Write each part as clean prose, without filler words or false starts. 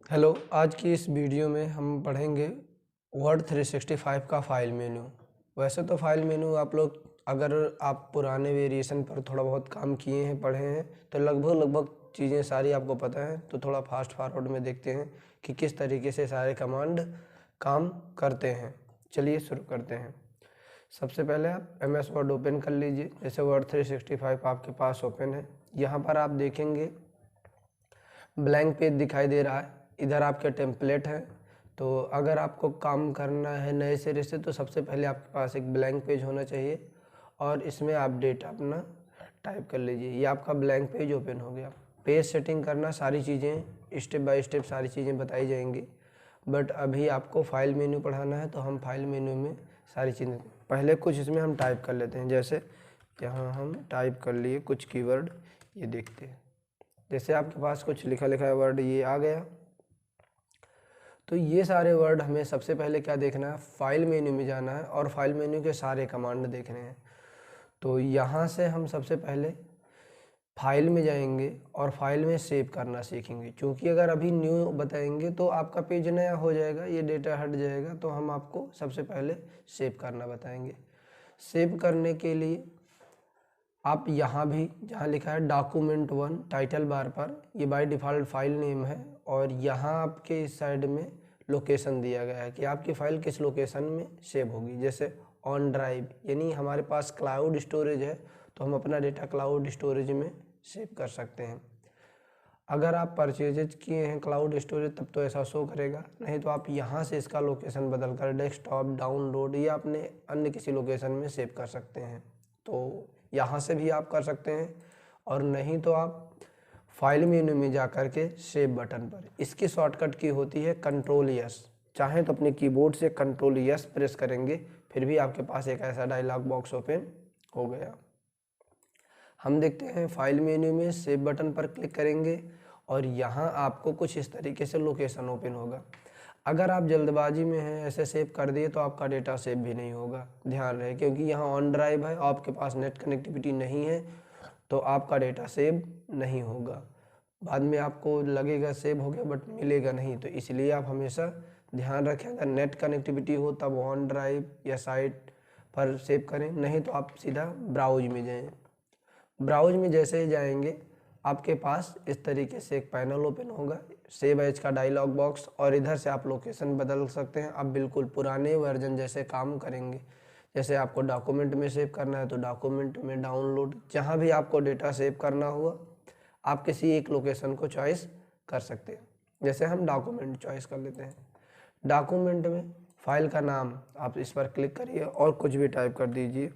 Hello, आज की इस वीडियो में हम पढ़ेंगे वर्ड 365 का फाइल मेनू। वैसे तो फाइल मेनू आप लोग अगर आप पुराने वेरिएशन पर थोड़ा बहुत काम किए हैं, पढ़े हैं, तो लगभग चीज़ें सारी आपको पता हैं। तो थोड़ा फास्ट फॉरवर्ड में देखते हैं कि किस तरीके से सारे कमांड काम करते हैं। चलिए शुरू करते हैं। सबसे पहले आप MS वर्ड ओपन कर लीजिए। जैसे वर्ड 365 आपके पास ओपन है, यहाँ पर आप देखेंगे ब्लैंक पेज दिखाई दे रहा है। इधर आपके टेम्पलेट है। तो अगर आपको काम करना है नए सिरे से तो सबसे पहले आपके पास एक ब्लैंक पेज होना चाहिए और इसमें आप डेटा अपना टाइप कर लीजिए। ये आपका ब्लैंक पेज ओपन हो गया। पेज सेटिंग करना, सारी चीज़ें स्टेप बाय स्टेप सारी चीज़ें बताई जाएंगी, बट अभी आपको फाइल मेन्यू पढ़ाना है तो हम फाइल मेन्यू में सारी चीज़ें पहले कुछ इसमें हम टाइप कर लेते हैं। जैसे यहाँ हम टाइप कर लिए कुछ कीवर्ड, ये देखते हैं। जैसे आपके पास कुछ लिखा है वर्ड, ये आ गया। तो ये सारे वर्ड हमें सबसे पहले क्या देखना है, फाइल मेन्यू में जाना है और फाइल मेन्यू के सारे कमांड देखने हैं। तो यहाँ से हम सबसे पहले फाइल में जाएंगे और फाइल में सेव करना सीखेंगे, क्योंकि अगर अभी न्यू बताएंगे तो आपका पेज नया हो जाएगा, ये डेटा हट जाएगा। तो हम आपको सबसे पहले सेव करना बताएंगे। सेव करने के लिए आप यहाँ भी जहाँ लिखा है document1 टाइटल बार पर, ये बाय डिफ़ॉल्ट फाइल नेम है और यहाँ आपके इस साइड में लोकेशन दिया गया है कि आपकी फ़ाइल किस लोकेशन में सेव होगी। जैसे ऑन ड्राइव, यानी हमारे पास क्लाउड स्टोरेज है तो हम अपना डेटा क्लाउड स्टोरेज में सेव कर सकते हैं। अगर आप परचेजेज किए हैं क्लाउड स्टोरेज तब तो ऐसा शो करेगा, नहीं तो आप यहाँ से इसका लोकेशन बदल कर डेस्कटॉप, डाउनलोड या अपने अन्य किसी लोकेशन में सेव कर सकते हैं। तो यहाँ से भी आप कर सकते हैं, और नहीं तो आप फाइल मेन्यू में जा कर के सेव बटन पर, इसकी शॉर्टकट की होती है Ctrl+S। चाहें तो अपने कीबोर्ड से Ctrl+S प्रेस करेंगे, फिर भी आपके पास एक ऐसा डायलॉग बॉक्स ओपन हो गया। हम देखते हैं फाइल मेन्यू में सेव बटन पर क्लिक करेंगे और यहाँ आपको कुछ इस तरीके से लोकेशन ओपन होगा। अगर आप जल्दबाजी में हैं, ऐसे सेव कर दिए तो आपका डेटा सेव भी नहीं होगा, ध्यान रहे, क्योंकि यहाँ ऑन ड्राइव है, आपके पास नेट कनेक्टिविटी नहीं है तो आपका डेटा सेव नहीं होगा। बाद में आपको लगेगा सेव हो गया बट मिलेगा नहीं, तो इसलिए आप हमेशा ध्यान रखें, अगर नेट कनेक्टिविटी हो तब ऑन ड्राइव या साइट पर सेव करें, नहीं तो आप सीधा ब्राउज में जाएँ। ब्राउज में जैसे ही जाएंगे आपके पास इस तरीके से एक पैनल ओपन होगा, सेव एज का डायलॉग बॉक्स, और इधर से आप लोकेशन बदल सकते हैं। आप बिल्कुल पुराने वर्जन जैसे काम करेंगे। जैसे आपको डॉक्यूमेंट में सेव करना है तो डॉक्यूमेंट में, डाउनलोड, जहाँ भी आपको डेटा सेव करना हुआ आप किसी एक लोकेशन को चॉइस कर सकते हैं। जैसे हम डॉक्यूमेंट चॉइस कर लेते हैं। डॉक्यूमेंट में फाइल का नाम आप इस पर क्लिक करिए और कुछ भी टाइप कर दीजिए।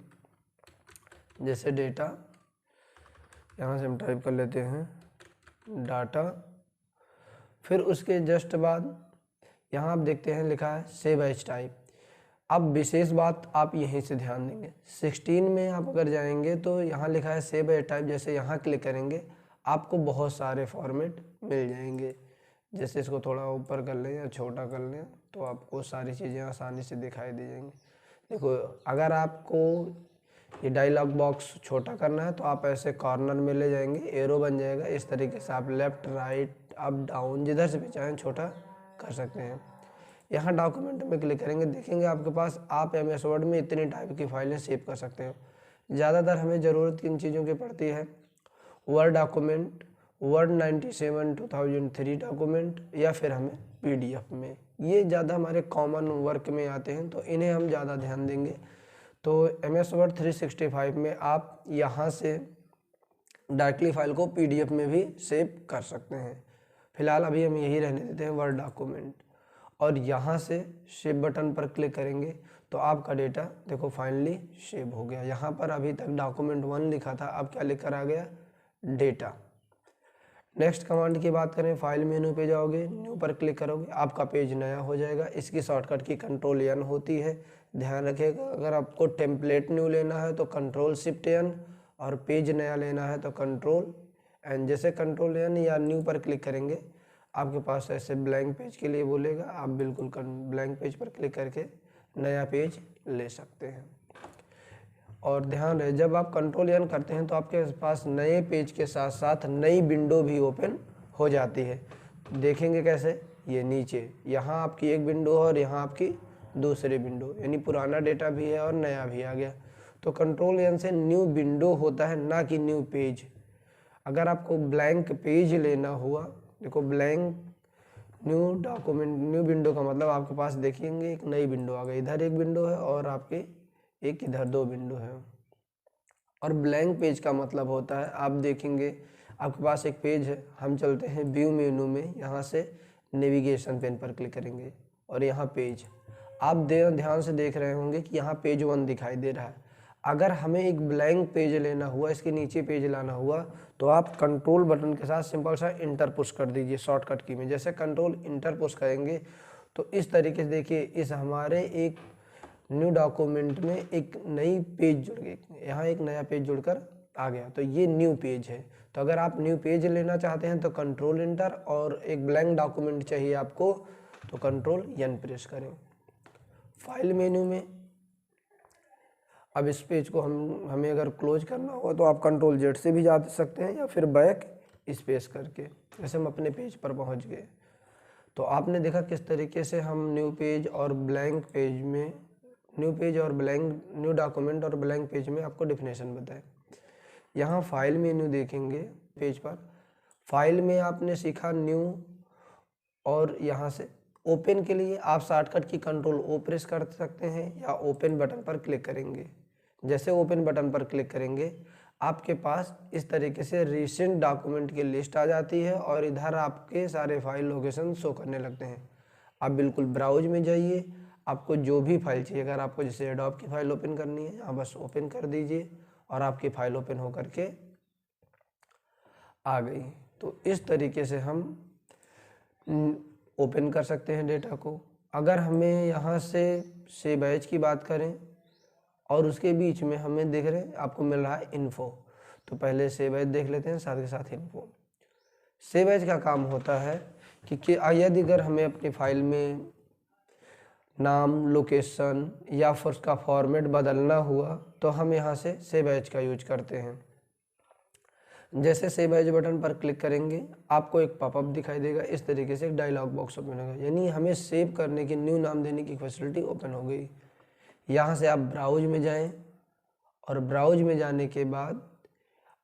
जैसे डेटा, यहाँ से हम टाइप कर लेते हैं डाटा। फिर उसके जस्ट बाद यहाँ आप देखते हैं लिखा है सेव एज टाइप। अब विशेष बात आप यहीं से ध्यान देंगे, 16 में आप अगर जाएंगे तो यहाँ लिखा है सेव एज टाइप। जैसे यहाँ क्लिक करेंगे आपको बहुत सारे फॉर्मेट मिल जाएंगे। जैसे इसको थोड़ा ऊपर कर लें या छोटा कर लें तो आपको सारी चीज़ें आसानी से दिखाई दे जाएंगी। देखो, अगर आपको ये डायलॉग बॉक्स छोटा करना है तो आप ऐसे कॉर्नर में ले जाएंगे, एरो बन जाएगा। इस तरीके से आप लेफ़्ट, राइट, अप, डाउन, जिधर से भी चाहें छोटा कर सकते हैं। यहाँ डॉक्यूमेंट में क्लिक करेंगे, देखेंगे आपके पास आप MS वर्ड में इतनी टाइप की फाइलें सेव कर सकते हो। ज़्यादातर हमें ज़रूरत किन चीज़ों की पड़ती है, वर्ड डॉक्यूमेंट, वर्ड 97 2003 डॉक्यूमेंट, या फिर हमें PDF में, ये ज़्यादा हमारे कॉमन वर्क में आते हैं तो इन्हें हम ज़्यादा ध्यान देंगे। तो MS वर्ड 365 में आप यहाँ से डायरेक्टली फाइल को PDF में भी सेव कर सकते हैं। फिलहाल अभी हम यही रहने देते हैं वर्ड डॉक्यूमेंट, और यहाँ से सेव बटन पर क्लिक करेंगे तो आपका डेटा देखो फाइनली सेव हो गया। यहाँ पर अभी तक document1 लिखा था, अब क्या लिख कर आ गया, डेटा। नेक्स्ट कमांड की बात करें, फाइल मेनू पे जाओगे, न्यू पर क्लिक करोगे, आपका पेज नया हो जाएगा। इसकी शॉर्टकट की Ctrl+N होती है, ध्यान रखिएगा। अगर आपको टेम्पलेट न्यू लेना है तो Ctrl+Shift+N, और पेज नया लेना है तो Ctrl+N। जैसे Ctrl+N या न्यू पर क्लिक करेंगे आपके पास ऐसे ब्लैंक पेज के लिए बोलेगा, आप बिल्कुल ब्लैंक पेज पर क्लिक करके नया पेज ले सकते हैं। और ध्यान रहे, जब आप Ctrl+N करते हैं तो आपके पास नए पेज के साथ साथ नई विंडो भी ओपन हो जाती है। देखेंगे कैसे, ये नीचे, यहाँ आपकी एक विंडो और यहाँ आपकी दूसरी विंडो, यानी पुराना डेटा भी है और नया भी आ गया। तो कंट्रोल एन से न्यू विंडो होता है, ना कि न्यू पेज। अगर आपको ब्लैंक पेज लेना हुआ, देखो blank new document, new window का मतलब आपके पास देखेंगे एक नई विंडो आ गई, इधर एक विंडो है और आपके एक इधर दो विंडो है। और ब्लैंक पेज का मतलब होता है, आप देखेंगे आपके पास एक पेज है, हम चलते हैं व्यू मेनू में, यहाँ से नेविगेशन पेन पर क्लिक करेंगे और यहाँ पेज, आप ध्यान से देख रहे होंगे कि यहाँ पेज 1 दिखाई दे रहा है। अगर हमें एक ब्लैंक पेज लेना हुआ, इसके नीचे पेज लाना हुआ, तो आप कंट्रोल बटन के साथ सिंपल सा इंटर पुश कर दीजिए शॉर्टकट की में। जैसे कंट्रोल इंटर पुश करेंगे तो इस तरीके से देखिए इस हमारे एक न्यू डॉक्यूमेंट में एक नई पेज जुड़ गई, यहाँ एक नया पेज जुड़कर आ गया, तो ये न्यू पेज है। तो अगर आप न्यू पेज लेना चाहते हैं तो कंट्रोल इंटर, और एक ब्लैंक डॉक्यूमेंट चाहिए आपको तो कंट्रोल एन प्रेस करें। फाइल मेन्यू में अब इस पेज को हमें अगर क्लोज करना हो तो आप कंट्रोल जेड से भी जा सकते हैं या फिर बैक स्पेस करके। जैसे हम अपने पेज पर पहुंच गए, तो आपने देखा किस तरीके से हम न्यू पेज और ब्लैंक पेज में, न्यू पेज और ब्लैंक, न्यू डॉक्यूमेंट और ब्लैंक पेज में आपको डिफिनेशन बताए। यहाँ फाइल मेन्यू देखेंगे पेज पर, फाइल में आपने सीखा न्यू, और यहाँ से ओपन के लिए आप शॉर्टकट की कंट्रोल ओ प्रेस कर सकते हैं या ओपन बटन पर क्लिक करेंगे। जैसे ओपन बटन पर क्लिक करेंगे आपके पास इस तरीके से रिसेंट डॉक्यूमेंट की लिस्ट आ जाती है और इधर आपके सारे फाइल लोकेशन शो करने लगते हैं। आप बिल्कुल ब्राउज में जाइए, आपको जो भी फाइल चाहिए, अगर आपको जैसे एडोब की फाइल ओपन करनी है, यहाँ बस ओपन कर दीजिए और आपकी फाइल ओपन होकर के आ गई। तो इस तरीके से हम ओपन कर सकते हैं डेटा को। अगर हमें यहाँ से सेव एज की बात करें और उसके बीच में हमें देख रहे हैं आपको मिल रहा है इन्फो, तो पहले सेव एज देख लेते हैं, साथ के साथ इन्फो। सेव एज का काम होता है कि यदि अगर हमें अपनी फाइल में नाम, लोकेशन या फिर उसका फॉर्मेट बदलना हुआ तो हम यहाँ से सेव एज का यूज करते हैं। जैसे सेव एज बटन पर क्लिक करेंगे आपको एक पॉपअप दिखाई देगा, इस तरीके से एक डायलॉग बॉक्स ओपन होगा, यानी हमें सेव करने की, न्यू नाम देने की फैसिलिटी ओपन हो गई। यहाँ से आप ब्राउज में जाएं और ब्राउज में जाने के बाद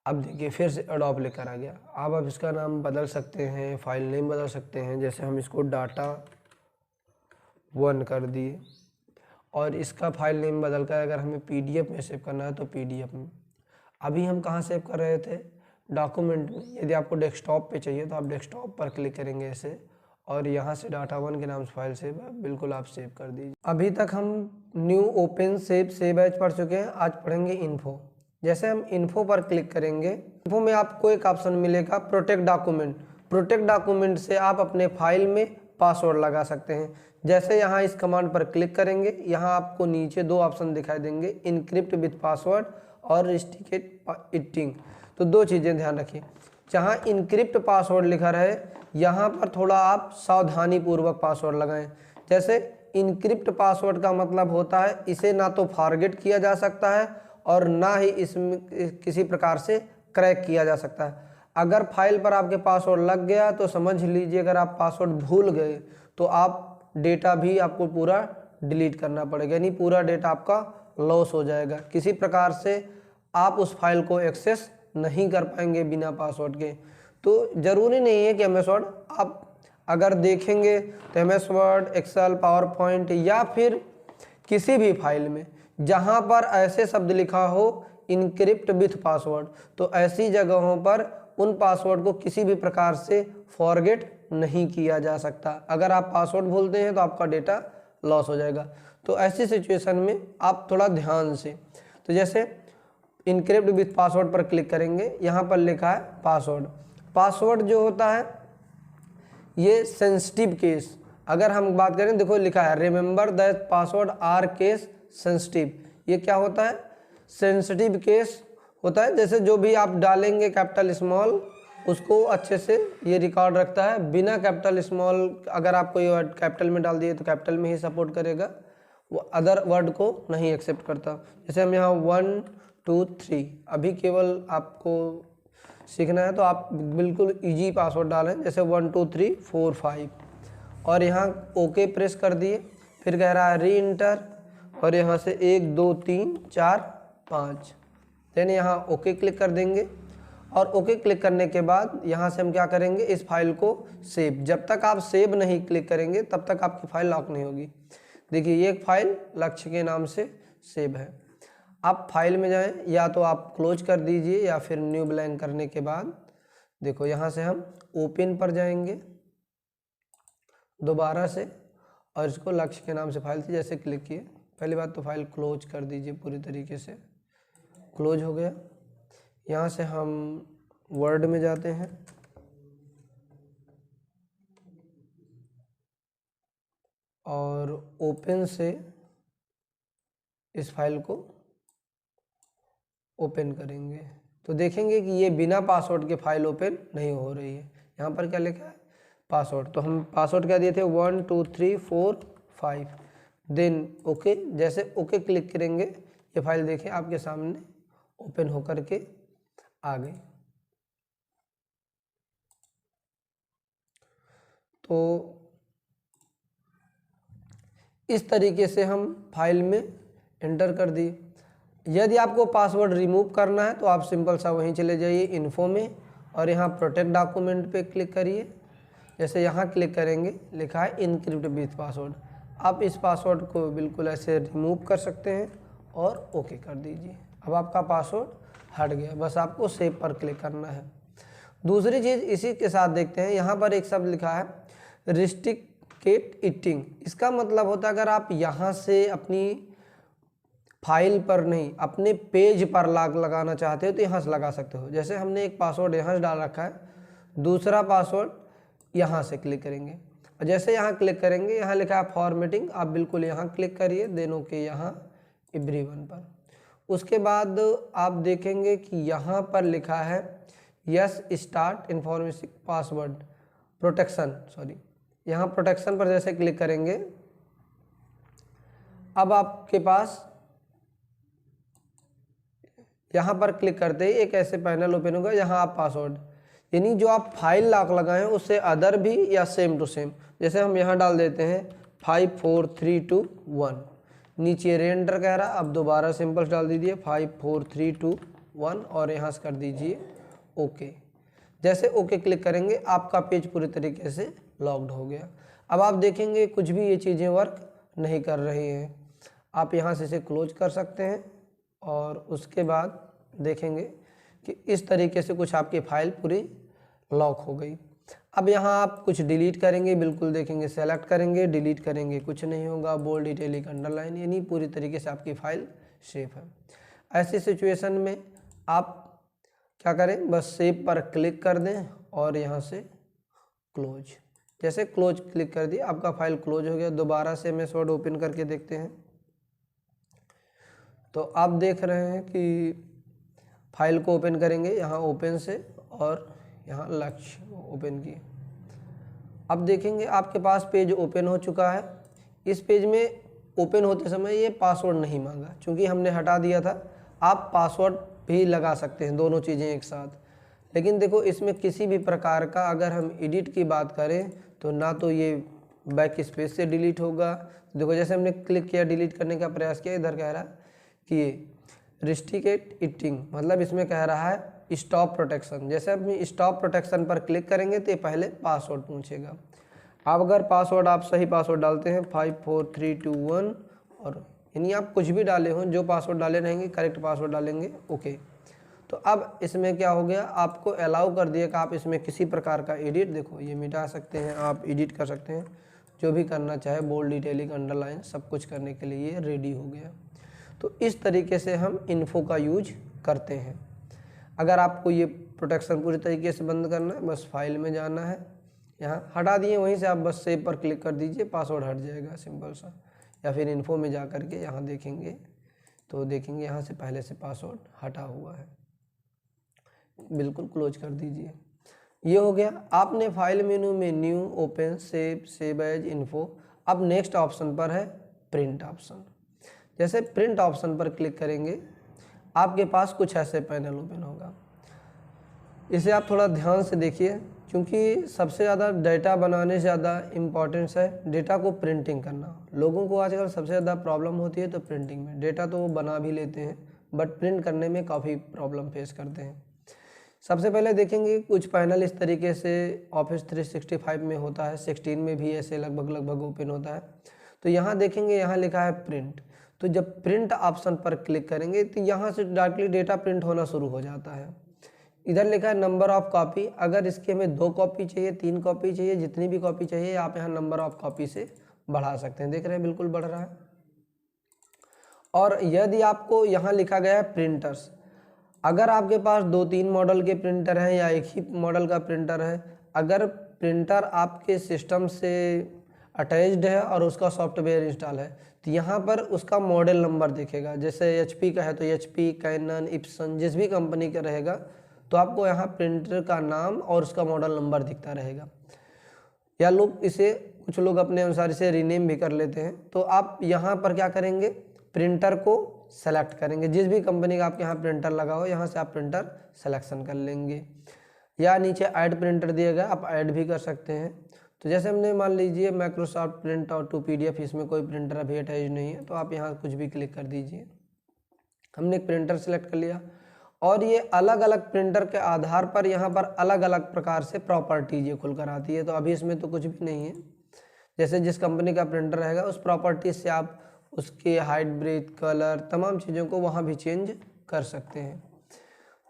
अब देखिए फिर से एडोब लेकर आ गया। अब आप इसका नाम बदल सकते हैं, फाइल नेम बदल सकते हैं, जैसे हम इसको डाटा1 कर दिए और इसका फाइल नेम बदल कर अगर हमें PDF में सेव करना है तो PDF में। अभी हम कहाँ सेव कर रहे थे, डॉक्यूमेंट में। यदि आपको डेस्कटॉप पे चाहिए तो आप डेस्कटॉप पर क्लिक करेंगे ऐसे और यहाँ से डाटा1 के नाम से फाइल सेव है, बिल्कुल आप सेव कर दीजिए। अभी तक हम न्यू, ओपन, सेव एज पढ़ चुके हैं, आज पढ़ेंगे इन्फो। जैसे हम इन्फो पर क्लिक करेंगे, इन्फो में आपको एक ऑप्शन मिलेगा प्रोटेक्ट डॉक्यूमेंट। प्रोटेक्ट डॉक्यूमेंट से आप अपने फाइल में पासवर्ड लगा सकते हैं। जैसे यहाँ इस कमांड पर क्लिक करेंगे, यहाँ आपको नीचे दो ऑप्शन दिखाई देंगे, इनक्रिप्ट विथ पासवर्ड और रिस्ट्रिक्टेड इटिंग। तो दो चीज़ें ध्यान रखिए, जहाँ इनक्रिप्ट पासवर्ड लिखा रहे यहाँ पर थोड़ा आप सावधानी पूर्वक पासवर्ड लगाएं। जैसे इनक्रिप्ट पासवर्ड का मतलब होता है इसे ना तो फॉरगेट किया जा सकता है और ना ही इसमें किसी प्रकार से क्रैक किया जा सकता है। अगर फाइल पर आपके पासवर्ड लग गया तो समझ लीजिए अगर आप पासवर्ड भूल गए तो आप डेटा भी आपको पूरा डिलीट करना पड़ेगा, यानी पूरा डेटा आपका लॉस हो जाएगा। किसी प्रकार से आप उस फाइल को एक्सेस नहीं कर पाएंगे बिना पासवर्ड के। तो ज़रूरी नहीं है कि MS वर्ड, आप अगर देखेंगे तो MS word, excel, PowerPoint या फिर किसी भी फाइल में जहां पर ऐसे शब्द लिखा हो इनक्रिप्ट विथ पासवर्ड, तो ऐसी जगहों पर उन पासवर्ड को किसी भी प्रकार से फॉरगेट नहीं किया जा सकता। अगर आप पासवर्ड भूलते हैं तो आपका डेटा लॉस हो जाएगा। तो ऐसी सिचुएशन में आप थोड़ा ध्यान से, तो जैसे इनक्रिप्ट विथ पासवर्ड पर क्लिक करेंगे, यहाँ पर लिखा है पासवर्ड। पासवर्ड जो होता है ये सेंसिटिव केस, अगर हम बात करें, देखो लिखा है remember that password are case sensitive. ये क्या होता है, सेंसिटिव केस होता है। जैसे जो भी आप डालेंगे कैपिटल स्मॉल उसको अच्छे से ये रिकॉर्ड रखता है। बिना कैपिटल स्मॉल अगर आप कोई वर्ड कैपिटल में डाल दिए तो कैपिटल में ही सपोर्ट करेगा, वो अदर वर्ड को नहीं एक्सेप्ट करता। जैसे हम यहाँ 1 2 3 अभी केवल आपको सीखना है तो आप बिल्कुल इजी पासवर्ड डालें, जैसे 1 2 3 4 5 और यहाँ ओके प्रेस कर दिए, फिर कह रहा है री इंटर और यहाँ से 1 2 3 4 5, देन यहाँ ओके क्लिक कर देंगे और ओके क्लिक करने के बाद यहाँ से हम क्या करेंगे, इस फाइल को सेव। जब तक आप सेव नहीं क्लिक करेंगे तब तक आपकी फाइल लॉक नहीं होगी। देखिए ये एक फाइल लक्ष्य के नाम से सेव है। आप फाइल में जाएं, या तो आप क्लोज कर दीजिए या फिर न्यू ब्लैंक करने के बाद देखो यहाँ से हम ओपन पर जाएंगे दोबारा से और इसको लक्ष्य के नाम से फाइल थी जैसे क्लिक किए। पहली बात तो फाइल क्लोज कर दीजिए, पूरी तरीके से क्लोज हो गया। यहाँ से हम वर्ड में जाते हैं और ओपन से इस फाइल को ओपन करेंगे तो देखेंगे कि ये बिना पासवर्ड के फाइल ओपन नहीं हो रही है। यहाँ पर क्या लिखा है, पासवर्ड। तो हम पासवर्ड क्या दिए थे, 1 2 3 4 5, देन ओके। जैसे ओके क्लिक करेंगे ये फाइल देखिए आपके सामने ओपन होकर के आ गई। तो इस तरीके से हम फाइल में एंटर कर दिए। यदि आपको पासवर्ड रिमूव करना है तो आप सिंपल सा वहीं चले जाइए इन्फो में और यहाँ प्रोटेक्ट डॉक्यूमेंट पे क्लिक करिए। जैसे यहाँ क्लिक करेंगे लिखा है इनक्रिप्ट विथ पासवर्ड, आप इस पासवर्ड को बिल्कुल ऐसे रिमूव कर सकते हैं और ओके कर दीजिए। अब आपका पासवर्ड हट गया, बस आपको सेव पर क्लिक करना है। दूसरी चीज़ इसी के साथ देखते हैं, यहाँ पर एक शब्द लिखा है रिस्ट्रिक्टेड ईटिंग। इसका मतलब होता है अगर आप यहाँ से अपनी फाइल पर नहीं अपने पेज पर लॉक लगाना चाहते हो तो यहाँ से लगा सकते हो। जैसे हमने एक पासवर्ड यहाँ से डाल रखा है, दूसरा पासवर्ड यहाँ से क्लिक करेंगे और जैसे यहाँ क्लिक करेंगे यहाँ लिखा है फॉर्मेटिंग, आप बिल्कुल यहाँ क्लिक करिए, देन ओके यहाँ एवरीवन पर। उसके बाद आप देखेंगे कि यहाँ पर लिखा है yes start information password protection, यहाँ प्रोटेक्शन पर जैसे क्लिक करेंगे अब आपके पास यहाँ पर क्लिक करते ही एक ऐसे पैनल ओपन होगा। यहाँ आप पासवर्ड यानी जो आप फाइल लॉक लगाए हैं उससे अदर भी या सेम टू सेम, जैसे हम यहाँ डाल देते हैं 5 4 3 2 1, नीचे रेंडर कह रहा, अब दोबारा सिंपल डाल दीजिए 5 4 3 2 1 और यहाँ से कर दीजिए ओके। जैसे ओके क्लिक करेंगे आपका पेज पूरी तरीके से लॉक्ड हो गया। अब आप देखेंगे कुछ भी ये चीज़ें वर्क नहीं कर रही हैं, आप यहाँ से इसे क्लोज कर सकते हैं और उसके बाद देखेंगे कि इस तरीके से कुछ आपकी फाइल पूरी लॉक हो गई। अब यहाँ आप कुछ डिलीट करेंगे, बिल्कुल देखेंगे सेलेक्ट करेंगे, डिलीट करेंगे कुछ नहीं होगा, बोल्ड इटैलिक अंडरलाइन, यानी पूरी तरीके से आपकी फाइल सेफ है। ऐसी सिचुएशन में आप क्या करें, बस सेव पर क्लिक कर दें और यहाँ से क्लोज। जैसे क्लोज क्लिक कर दिए आपका फाइल क्लोज हो गया। दोबारा से MS वर्ड ओपन करके देखते हैं तो आप देख रहे हैं कि फाइल को ओपन करेंगे यहाँ ओपन से और यहाँ लक्ष्य ओपन किए। अब देखेंगे आपके पास पेज ओपन हो चुका है। इस पेज में ओपन होते समय ये पासवर्ड नहीं मांगा क्योंकि हमने हटा दिया था। आप पासवर्ड भी लगा सकते हैं, दोनों चीज़ें एक साथ। लेकिन देखो इसमें किसी भी प्रकार का अगर हम एडिट की बात करें तो ना तो ये बैक स्पेस से डिलीट होगा। देखो जैसे हमने क्लिक किया डिलीट करने का प्रयास किया, इधर कह रहा है कि रिस्ट्रिक्टेड ईटिंग, मतलब इसमें कह रहा है स्टॉप प्रोटेक्शन। जैसे हम स्टॉप प्रोटेक्शन पर क्लिक करेंगे तो ये पहले पासवर्ड पूछेगा। अब अगर पासवर्ड आप सही पासवर्ड डालते हैं 5 4 3 2 1 और यानी आप कुछ भी डाले हों, जो पासवर्ड डाले रहेंगे करेक्ट पासवर्ड डालेंगे ओके। तो अब इसमें क्या हो गया, आपको अलाउ कर दिया कि आप इसमें किसी प्रकार का एडिट, देखो ये मिटा सकते हैं, आप एडिट कर सकते हैं, जो भी करना चाहे बोल्ड इटैलिक अंडरलाइन सब कुछ करने के लिए ये रेडी हो गया। तो इस तरीके से हम इन्फो का यूज करते हैं। अगर आपको ये प्रोटेक्शन पूरी तरीके से बंद करना है बस फाइल में जाना है, यहाँ हटा दिए, वहीं से आप बस सेव पर क्लिक कर दीजिए, पासवर्ड हट जाएगा सिंपल सा। या फिर इन्फो में जा कर के यहाँ देखेंगे तो देखेंगे यहाँ से पहले से पासवर्ड हटा हुआ है, बिल्कुल क्लोज कर दीजिए। ये हो गया। आपने फाइल मेनू में new, open, save, save as, info. अब नेक्स्ट ऑप्शन पर है प्रिंट ऑप्शन। जैसे प्रिंट ऑप्शन पर क्लिक करेंगे आपके पास कुछ ऐसे पैनल ओपन होगा। इसे आप थोड़ा ध्यान से देखिए, क्योंकि सबसे ज़्यादा डेटा बनाने से ज़्यादा इम्पोर्टेंस है डेटा को प्रिंटिंग करना। लोगों को आजकल सबसे ज़्यादा प्रॉब्लम होती है तो प्रिंटिंग में। डेटा तो वो बना भी लेते हैं बट प्रिंट करने में काफ़ी प्रॉब्लम फेस करते हैं। सबसे पहले देखेंगे कुछ पैनल इस तरीके से ऑफिस 365 में होता है, 16 में भी ऐसे लगभग ओपन होता है। तो यहाँ देखेंगे, यहाँ लिखा है प्रिंट। तो जब प्रिंट ऑप्शन पर क्लिक करेंगे तो यहाँ से डायरेक्टली डेटा प्रिंट होना शुरू हो जाता है। इधर लिखा है नंबर ऑफ कॉपी। अगर इसके हमें 2 कॉपी चाहिए, 3 कॉपी चाहिए, जितनी भी कॉपी चाहिए आप यहाँ नंबर ऑफ कॉपी से बढ़ा सकते हैं। देख रहे हैं बिल्कुल बढ़ रहा है। और यदि आपको यहाँ लिखा गया है प्रिंटर्स, अगर आपके पास 2-3 मॉडल के प्रिंटर हैं या एक ही मॉडल का प्रिंटर है, अगर प्रिंटर आपके सिस्टम से अटैच्ड है और उसका सॉफ्टवेयर इंस्टॉल है तो यहाँ पर उसका मॉडल नंबर दिखेगा। जैसे HP का है तो HP, कैनन, इप्सन, जिस भी कंपनी का रहेगा तो आपको यहाँ प्रिंटर का नाम और उसका मॉडल नंबर दिखता रहेगा। या लोग इसे, कुछ लोग अपने अनुसार इसे रीनेम भी कर लेते हैं। तो आप यहाँ पर क्या करेंगे, प्रिंटर को सेलेक्ट करेंगे। जिस भी कंपनी का आपके यहाँ प्रिंटर लगा हो यहाँ से आप प्रिंटर सेलेक्शन कर लेंगे। या नीचे ऐड प्रिंटर दिया गया, आप ऐड भी कर सकते हैं। तो जैसे हमने मान लीजिए माइक्रोसॉफ्ट प्रिंट और 2 PDF, इसमें कोई प्रिंटर अभी अटैच नहीं है तो आप यहाँ कुछ भी क्लिक कर दीजिए। हमने एक प्रिंटर सेलेक्ट कर लिया और ये अलग अलग प्रिंटर के आधार पर यहाँ पर अलग अलग प्रकार से प्रॉपर्टीज ये खुल कर आती है। तो अभी इसमें तो कुछ भी नहीं है। जैसे जिस कंपनी का प्रिंटर रहेगा उस प्रॉपर्टीज से आप उसके हाइट, ब्रेथ, कलर, तमाम चीज़ों को वहाँ भी चेंज कर सकते हैं।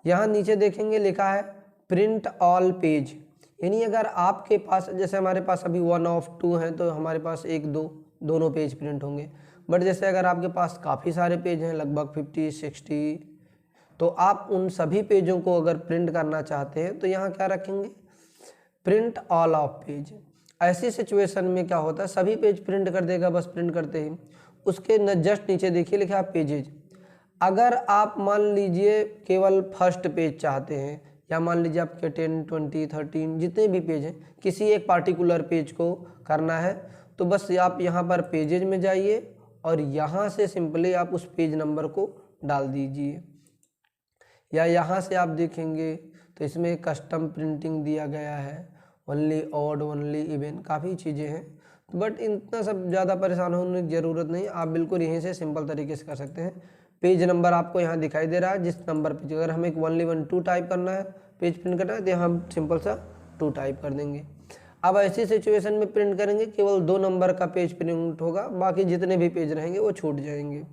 यहाँ नीचे देखेंगे लिखा है प्रिंट ऑल पेज, यानी अगर आपके पास, जैसे हमारे पास अभी 1 of 2 हैं तो हमारे पास 1-2 दोनों पेज प्रिंट होंगे। बट जैसे अगर आपके पास काफ़ी सारे पेज हैं, लगभग 50-60, तो आप उन सभी पेजों को अगर प्रिंट करना चाहते हैं तो यहाँ क्या रखेंगे, प्रिंट ऑल ऑफ पेज। ऐसी सिचुएशन में क्या होता है, सभी पेज प्रिंट कर देगा बस प्रिंट करते ही। उसके जस्ट नीचे देखिए लिखा है पेजेज। अगर आप मान लीजिए केवल फर्स्ट पेज चाहते हैं, या मान लीजिए आपके 10, 20, 13 जितने भी पेज हैं, किसी एक पार्टिकुलर पेज को करना है तो बस आप यहाँ पर पेजेज में जाइए और यहाँ से सिंपली आप उस पेज नंबर को डाल दीजिए। या यहाँ से आप देखेंगे तो इसमें कस्टम प्रिंटिंग दिया गया है, ओनली ऑड, ओनली इवन, काफ़ी चीज़ें हैं। बट इतना सब ज़्यादा परेशान होने की ज़रूरत नहीं, आप बिल्कुल यहीं से सिंपल तरीके से कर सकते हैं। पेज नंबर आपको यहाँ दिखाई दे रहा है, जिस नंबर पे अगर हमें 1 टाइप करना है, पेज प्रिंट करना है तो हम सिंपल सा 2 टाइप कर देंगे। अब ऐसी सिचुएशन में प्रिंट करेंगे केवल 2 नंबर का पेज प्रिंट होगा, बाकी जितने भी पेज रहेंगे वो छूट जाएंगे।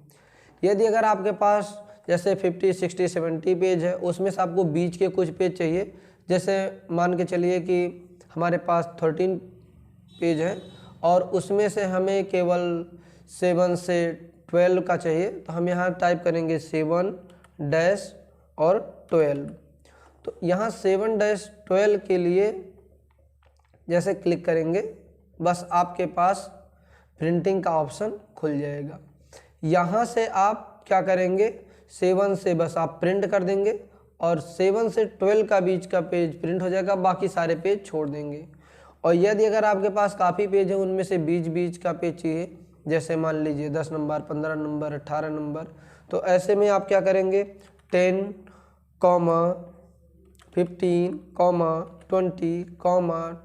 यदि अगर आपके पास जैसे 50, 60, 70 पेज है, उसमें से आपको बीच के कुछ पेज चाहिए, जैसे मान के चलिए कि हमारे पास 13 पेज है और उसमें से हमें केवल 7 से 12 का चाहिए, तो हम यहाँ टाइप करेंगे 7- और 12। तो यहाँ 7-12 के लिए जैसे क्लिक करेंगे बस आपके पास प्रिंटिंग का ऑप्शन खुल जाएगा। यहाँ से आप क्या करेंगे, 7 से बस आप प्रिंट कर देंगे और 7 से 12 का बीच का पेज प्रिंट हो जाएगा, बाकी सारे पेज छोड़ देंगे। और यदि अगर आपके पास काफ़ी पेज है, उनमें से बीच का पेज चाहिए, जैसे मान लीजिए 10 नंबर, 15 नंबर, 18 नंबर, तो ऐसे में आप क्या करेंगे 10, 15, 20,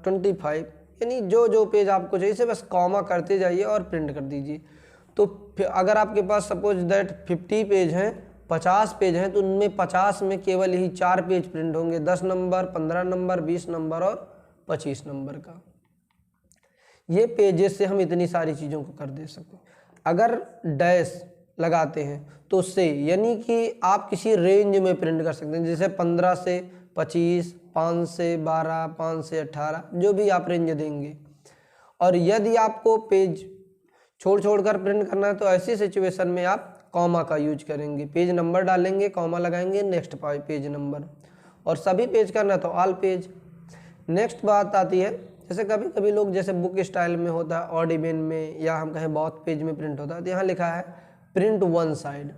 25, यानी जो पेज आपको चाहिए इसे बस कॉमा करते जाइए और प्रिंट कर दीजिए। तो अगर आपके पास सपोज दैट 50 पेज हैं, 50 पेज हैं, तो उनमें 50 में केवल यही 4 पेज प्रिंट होंगे, 10 नंबर, 15 नंबर, 20 नंबर और 25 नंबर का। ये पेजेस से हम इतनी सारी चीज़ों को कर दे सकते हैं। अगर डैश लगाते हैं तो उससे, यानी कि आप किसी रेंज में प्रिंट कर सकते हैं, जैसे 15 से 25, 5 से 12, 5 से 18, जो भी आप रेंज देंगे। और यदि आपको पेज छोड़ कर प्रिंट करना है तो ऐसी सिचुएशन में आप कॉमा का यूज करेंगे, पेज नंबर डालेंगे, कॉमा लगाएंगे, नेक्स्ट पेज नंबर, और सभी पेज करना है तो ऑल पेज। नेक्स्ट बात आती है, जैसे कभी कभी लोग जैसे बुक स्टाइल में होता है, ऑड इवन में, या हम कहें बहुत पेज में प्रिंट होता है, तो यहाँ लिखा है प्रिंट 1 साइड।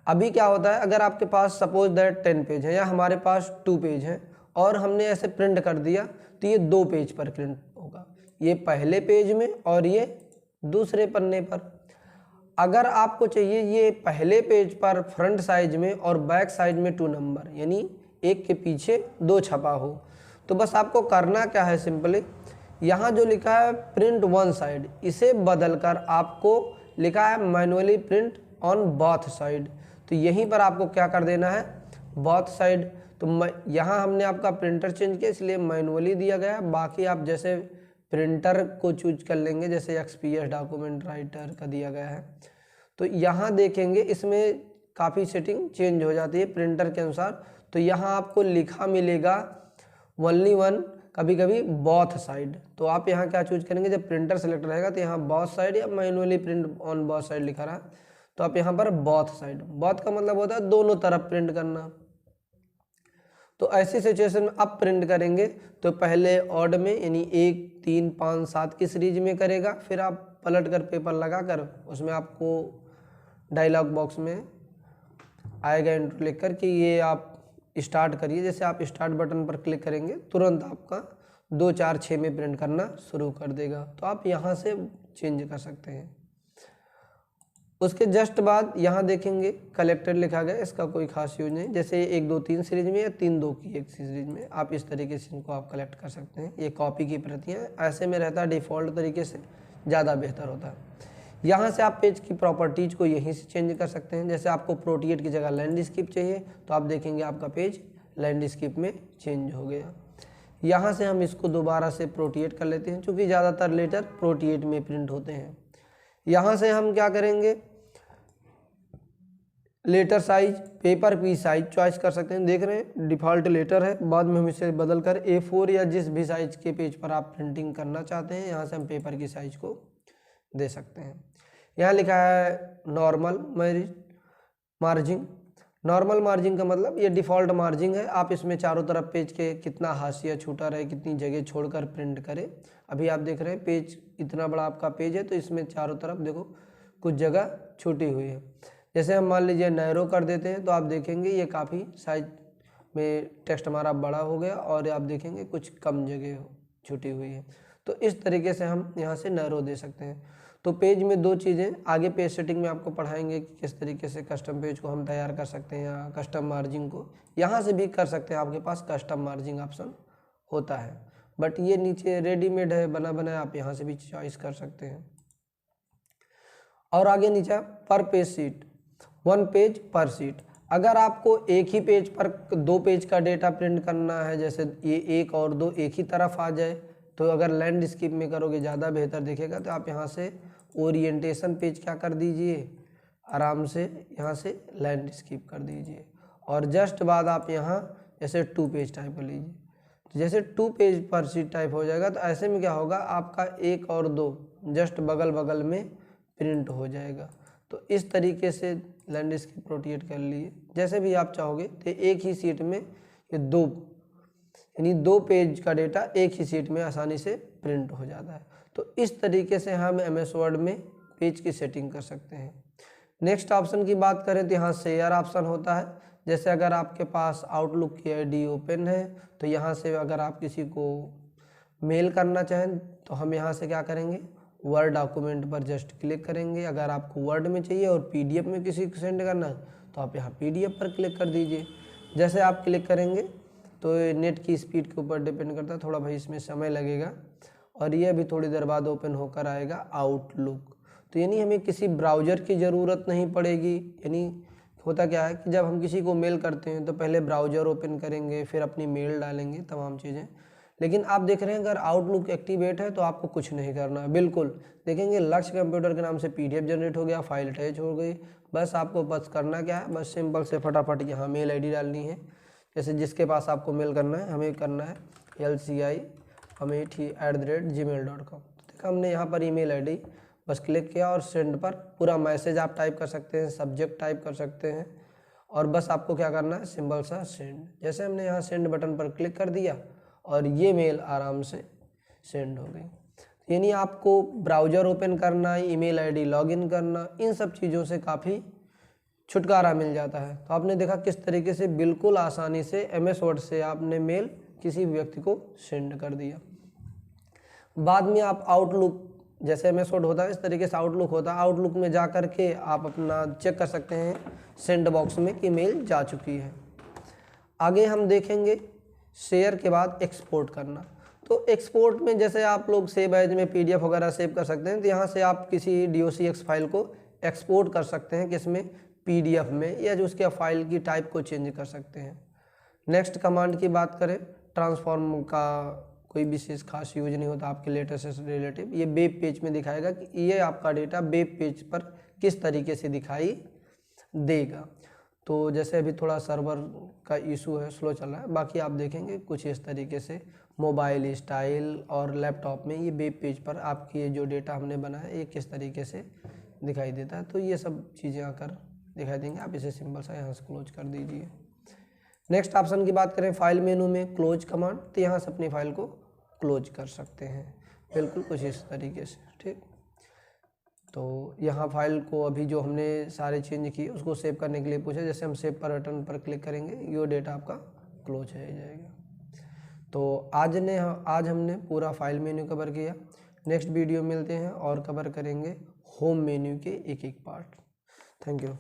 अभी क्या होता है, अगर आपके पास सपोज दैट 10 पेज है या हमारे पास 2 पेज हैं और हमने ऐसे प्रिंट कर दिया तो ये 2 पेज पर प्रिंट होगा, ये पहले पेज में और ये दूसरे पन्ने पर। अगर आपको चाहिए ये पहले पेज पर फ्रंट साइज में और बैक साइड में 2 नंबर, यानी एक के पीछे 2 छपा हो, तो बस आपको करना क्या है, सिंपली यहाँ जो लिखा है प्रिंट वन साइड, इसे बदलकर आपको लिखा है manually print on both side. तो यहीं पर आपको क्या कर देना है, बोथ साइड। तो यहाँ हमने आपका प्रिंटर चेंज किया इसलिए मैनुअली दिया गया है। बाकी आप जैसे प्रिंटर को चूज कर लेंगे, जैसे XPS डॉक्यूमेंट राइटर का दिया गया है, तो यहाँ देखेंगे इसमें काफ़ी सेटिंग चेंज हो जाती है प्रिंटर के अनुसार। तो यहाँ आपको लिखा मिलेगा ओनली वन, कभी कभी बोथ साइड। तो आप यहाँ क्या चूज करेंगे, जब प्रिंटर सेलेक्ट रहेगा तो यहाँ बोथ साइड या manually print on both side लिखा रहा, तो आप यहाँ पर बोथ साइड, बोथ का मतलब होता है दोनों तरफ प्रिंट करना। तो ऐसी सिचुएशन में अब प्रिंट करेंगे तो पहले ऑड में यानी 1, 3, 5, 7 की सीरीज में करेगा, फिर आप पलट कर पेपर लगा कर उसमें आपको डायलॉग बॉक्स में आएगा इंट्रो लिख कर कि ये आप स्टार्ट करिए। जैसे आप स्टार्ट बटन पर क्लिक करेंगे तुरंत आपका 2, 4, 6 में प्रिंट करना शुरू कर देगा। तो आप यहाँ से चेंज कर सकते हैं। उसके जस्ट बाद यहाँ देखेंगे कलेक्टेड लिखा गया, इसका कोई खास यूज नहीं। जैसे 1, 2, 3 सीरीज में या 3, 2 की एक सीरीज में आप इस तरीके से इनको आप कलेक्ट कर सकते हैं। ये कॉपी की प्रतियाँ ऐसे में रहता है, डिफ़ॉल्ट तरीके से ज़्यादा बेहतर होता है। यहाँ से आप पेज की प्रॉपर्टीज को यहीं से चेंज कर सकते हैं। जैसे आपको प्रोटिएट की जगह लैंडस्केप चाहिए तो आप देखेंगे आपका पेज लैंडस्केप में चेंज हो गया। यहाँ से हम इसको दोबारा से प्रोटिएट कर लेते हैं, क्योंकि ज़्यादातर लेटर प्रोटिएट में प्रिंट होते हैं। यहाँ से हम क्या करेंगे, लेटर साइज, पेपर की साइज चॉइस कर सकते हैं। देख रहे हैं डिफ़ॉल्ट लेटर है, बाद में हम इसे बदलकर A4 या जिस भी साइज के पेज पर आप प्रिंटिंग करना चाहते हैं, यहाँ से हम पेपर की साइज को दे सकते हैं। यहाँ लिखा है नॉर्मल मार्जिन। नॉर्मल मार्जिन का मतलब ये डिफ़ॉल्ट मार्जिन है। आप इसमें चारों तरफ पेज के कितना हाशिया छूटा रहे, कितनी जगह छोड़कर प्रिंट करें। अभी आप देख रहे हैं पेज इतना बड़ा आपका पेज है, तो इसमें चारों तरफ देखो कुछ जगह छूटी हुई है। जैसे हम मान लीजिए नैरो कर देते हैं तो आप देखेंगे ये काफ़ी साइज में टेक्स्ट हमारा बड़ा हो गया और आप देखेंगे कुछ कम जगह छूटी हुई है। तो इस तरीके से हम यहाँ से नैरो दे सकते हैं। तो पेज में 2 चीज़ें आगे पेज सेटिंग में आपको पढ़ाएंगे कि किस तरीके से कस्टम पेज को हम तैयार कर सकते हैं, या कस्टम मार्जिन को यहाँ से भी कर सकते हैं। आपके पास कस्टम मार्जिन ऑप्शन होता है, बट ये नीचे रेडीमेड है बना बनाया, आप यहाँ से भी चॉइस कर सकते हैं। और आगे नीचे पर पेज सीट, 1 पेज पर सीट। अगर आपको एक ही पेज पर 2 पेज का डेटा प्रिंट करना है, जैसे ये 1 और 2 एक ही तरफ आ जाए, तो अगर लैंडस्केप में करोगे ज़्यादा बेहतर दिखेगा। तो आप यहाँ से ओरिएंटेशन पेज क्या कर दीजिए, आराम से यहाँ से लैंडस्केप कर दीजिए, और जस्ट बाद आप यहाँ जैसे 2 पेज टाइप कर लीजिए। तो जैसे 2 पेज पर सीट टाइप हो जाएगा, तो ऐसे में क्या होगा, आपका 1 और 2 जस्ट बगल बगल में प्रिंट हो जाएगा। तो इस तरीके से लैंडस्केप रोटेट कर लिए। जैसे भी आप चाहोगे तो एक ही सीट में ये 2 यानी 2 पेज का डेटा एक ही सीट में आसानी से प्रिंट हो जाता है। तो इस तरीके से हम MS वर्ड में पेज की सेटिंग कर सकते हैं। नेक्स्ट ऑप्शन की बात करें तो यहाँ शेयर ऑप्शन होता है। जैसे अगर आपके पास आउटलुक की ID ओपन है तो यहाँ से अगर आप किसी को मेल करना चाहें तो हम यहाँ से क्या करेंगे, वर्ड डॉक्यूमेंट पर जस्ट क्लिक करेंगे। अगर आपको वर्ड में चाहिए और PDF में किसी को सेंड करना है तो आप यहाँ PDF पर क्लिक कर दीजिए। जैसे आप क्लिक करेंगे तो नेट की स्पीड के ऊपर डिपेंड करता है, थोड़ा भाई इसमें समय लगेगा और ये अभी थोड़ी देर बाद ओपन होकर आएगा आउटलुक। तो यानी हमें किसी ब्राउज़र की ज़रूरत नहीं पड़ेगी। यानी होता क्या है कि जब हम किसी को मेल करते हैं तो पहले ब्राउज़र ओपन करेंगे, फिर अपनी मेल डालेंगे, तमाम चीज़ें। लेकिन आप देख रहे हैं अगर आउटलुक एक्टिवेट है तो आपको कुछ नहीं करना है। बिल्कुल देखेंगे लक्ष्य कंप्यूटर के नाम से PDF जनरेट हो गया, फाइल अटैच हो गई। बस आपको बस करना क्या है, बस सिंपल से फटाफट यहाँ मेल ID डालनी है। जैसे जिसके पास आपको मेल करना है, हमें करना है lci@gmail.com। देखा हमने यहाँ पर ईमेल ID बस क्लिक किया और सेंड पर पूरा मैसेज आप टाइप कर सकते हैं, सब्जेक्ट टाइप कर सकते हैं और बस आपको क्या करना है, सिंपल सा सेंड। जैसे हमने यहाँ सेंड बटन पर क्लिक कर दिया और ये मेल आराम से सेंड हो गई। यानी आपको ब्राउज़र ओपन करना, ईमेल ID लॉगिन करना, इन सब चीज़ों से काफ़ी छुटकारा मिल जाता है। तो आपने देखा किस तरीके से बिल्कुल आसानी से MS वर्ड से आपने मेल किसी व्यक्ति को सेंड कर दिया। बाद में आप आउटलुक, जैसे MS वर्ड होता है इस तरीके से आउटलुक होता है। आउटलुक में जा कर के आप अपना चेक कर सकते हैं सेंड बॉक्स में कि मेल जा चुकी है। आगे हम देखेंगे शेयर के बाद एक्सपोर्ट करना। तो एक्सपोर्ट में जैसे आप लोग सेव एज में PDF वगैरह सेव कर सकते हैं, तो यहाँ से आप किसी docx फाइल को एक्सपोर्ट कर सकते हैं, किसमें, PDF में, या जो उसके फाइल की टाइप को चेंज कर सकते हैं। नेक्स्ट कमांड की बात करें, ट्रांसफॉर्म का कोई विशेष खास यूज नहीं होता आपके डेटा से रिलेटिव। ये वेब पेज में दिखाएगा कि ये आपका डेटा वेब पेज पर किस तरीके से दिखाई देगा। तो जैसे अभी थोड़ा सर्वर का इशू है, स्लो चल रहा है, बाकी आप देखेंगे कुछ इस तरीके से मोबाइल स्टाइल और लैपटॉप में ये वेब पेज पर आपकी ये जो डेटा हमने बनाया ये किस तरीके से दिखाई देता है। तो ये सब चीज़ें आकर दिखाई देंगे। आप इसे सिंपल सा यहाँ से क्लोज कर दीजिए। नेक्स्ट ऑप्शन की बात करें फाइल मेनू में क्लोज कमांड, तो यहाँ से अपनी फाइल को क्लोज कर सकते हैं, बिल्कुल कुछ इस तरीके से। ठीक, तो यहाँ फाइल को अभी जो हमने सारे चेंज किए उसको सेव करने के लिए पूछा, जैसे हम सेव पर बटन पर क्लिक करेंगे ये डेटा आपका क्लोज हो जाएगा। तो आज हमने पूरा फाइल मेन्यू कवर किया। नेक्स्ट वीडियो मिलते हैं और कवर करेंगे होम मेन्यू के एक एक पार्ट। Thank you.